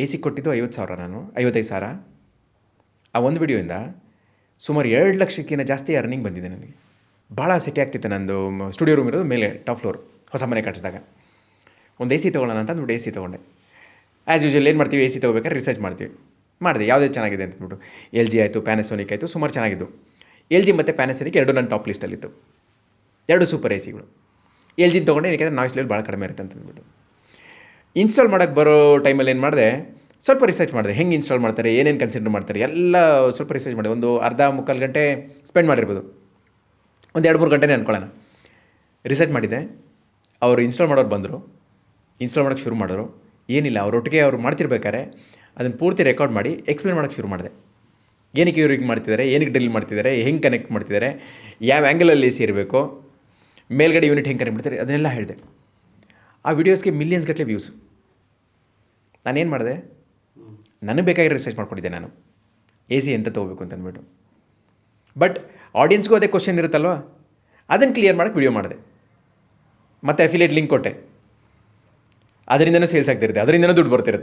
A C ಕೊಟ್ಟಿದ್ದು 50,000 ನಾನು 55,000. ಆ ಒಂದು ವಿಡಿಯೋಯಿಂದ ಸುಮಾರು 2,00,000ಕ್ಕಿಂತ ಜಾಸ್ತಿ ಅರ್ನಿಂಗ್ ಬಂದಿದೆ ನನಗೆ. ಭಾಳ ಸೆಟಿ ಆಗ್ತಿತ್ತು. ನಂದು ಸ್ಟುಡಿಯೋ ರೂಮ್ ಇರೋದು ಮೇಲೆ ಟಾಪ್ ಫ್ಲೋರ್, ಹೊಸ ಮನೆ ಕಟ್ಟಿಸಿದಾಗ. ಒಂದು ಎ ಸಿ ತೊಗೊಳ್ಳೋಣ ಅಂತ ಅಂದ್ಬಿಟ್ಟು ಎ ಸಿ ತೊಗೊಂಡೆ. ಆ್ಯಸ್ ಯೂಶುವಲ್ ಏನು ಮಾಡ್ತೀವಿ, ಎ ಸಿ ತೊಗೋಬೇಕಾದ್ರೆ ರಿಸರ್ಚ್ ಮಾಡ್ತೀವಿ. ಮಾಡಿದೆ ಯಾವುದೇ ಚೆನ್ನಾಗಿದೆ ಅಂತಂದ್ಬಿಟ್ಟು. LG ಆಯಿತು, ಪ್ಯಾನಾಸೋನಿಕ್ ಆಯಿತು, ಸುಮಾರು ಚೆನ್ನಾಗಿದ್ದು. LG ಮತ್ತು ಪ್ಯಾನಾಸೋನಿಕ್ ಎರಡು ನನ್ನ ಟಾಪ್ ಲಿಸ್ಟಲ್ಲಿತ್ತು. ಎರಡು ಸೂಪರ್ ಎ ಸಿಗಳು. LG ತೊಗೊಂಡೆ, ಏಕೆಂದರೆ ನಾಯ್ಸ್ ಲೆವೆಲ್ ಭಾಳ ಕಡಿಮೆ ಇರುತ್ತೆ ಅಂತಂದ್ಬಿಟ್ಟು. ಇನ್ಸ್ಟಾಲ್ ಮಾಡೋಕ್ಕೆ ಬರೋ ಟೈಮಲ್ಲಿ ಏನು ಮಾಡಿದೆ, ಸ್ವಲ್ಪ ರಿಸರ್ಚ್ ಮಾಡಿದೆ. ಹೆಂಗೆ ಇನ್ಸ್ಟಾಲ್ ಮಾಡ್ತಾರೆ, ಏನೇನು ಕನ್ಸಿಡರ್ ಮಾಡ್ತಾರೆ ಎಲ್ಲ ಸ್ವಲ್ಪ ರಿಸರ್ಚ್ ಮಾಡಿದೆ. ಒಂದು ಅರ್ಧ ಮುಕ್ಕಾಲು ಗಂಟೆ ಸ್ಪೆಂಡ್ ಮಾಡಿರ್ಬೋದು, ಒಂದು 2-3 ಗಂಟೆನೇ ಅಂದ್ಕೊಳ್ಳೋಣ. ರಿಸರ್ಚ್ ಮಾಡಿದೆ. ಅವರು ಇನ್ಸ್ಟಾಲ್ ಮಾಡೋರು ಬಂದರು, ಇನ್ಸ್ಟಾಲ್ ಮಾಡೋಕ್ಕೆ ಶುರು ಮಾಡೋರು. ಏನಿಲ್ಲ, ಅವರೊಟ್ಟಿಗೆ ಅವ್ರು ಮಾಡ್ತಿರ್ಬೇಕಾದ್ರೆ ಅದನ್ನು ಪೂರ್ತಿ ರೆಕಾರ್ಡ್ ಮಾಡಿ ಎಕ್ಸ್ಪ್ಲೇನ್ ಮಾಡೋಕ್ಕೆ ಶುರು ಮಾಡಿದೆ. ಏನಕ್ಕೆ ಇವ್ರು ಹಿಂಗೆ ಮಾಡ್ತಿದ್ದಾರೆ, ಏನಕ್ಕೆ ಡ್ರಿಲ್ ಮಾಡ್ತಿದ್ದಾರೆ, ಹೆಂಗೆ ಕನೆಕ್ಟ್ ಮಾಡ್ತಿದ್ದಾರೆ, ಯಾವ ಆ್ಯಂಗಲಲ್ಲಿ ಎ ಸಿ ಇರಬೇಕು, ಮೇಲ್ಗಡೆ ಯೂನಿಟ್ ಹೆಂಗೆ ಕನೆಕ್ಟ್ ಮಾಡ್ತಾರೆ, ಅದನ್ನೆಲ್ಲ ಹೇಳಿದೆ. ಆ ವಿಡಿಯೋಸ್ಗೆ ಮಿಲಿಯನ್ಸ್ ಗಟ್ಟಲೆ ವ್ಯೂಸ್. ನಾನೇನು ಮಾಡಿದೆ, ನನಗೆ ಬೇಕಾಗಿರೋ ರಿಸರ್ಚ್ ಮಾಡ್ಕೊಂಡಿದ್ದೆ ನಾನು, ಎ ಸಿ ಎಂತ ತೊಗೋಬೇಕು ಅಂತಂದ್ಬಿಟ್ಟು. ಬಟ್ ಆಡಿಯನ್ಸ್ಗೂ ಅದೇ ಕ್ವಶನ್ ಇರುತ್ತಲ್ವ, ಅದನ್ನು ಕ್ಲಿಯರ್ ಮಾಡೋಕ್ಕೆ ವಿಡಿಯೋ ಮಾಡಿದೆ. ಮತ್ತು ಅಫಿಲಿಯೇಟ್ ಲಿಂಕ್ ಕೊಟ್ಟೆ. ಅದರಿಂದನೂ ಸೇಲ್ಸ್ ಆಗ್ತಿರುತ್ತೆ, ಅದರಿಂದನೂ ದುಡ್ಡು ಬರ್ತಿರುತ್ತೆ.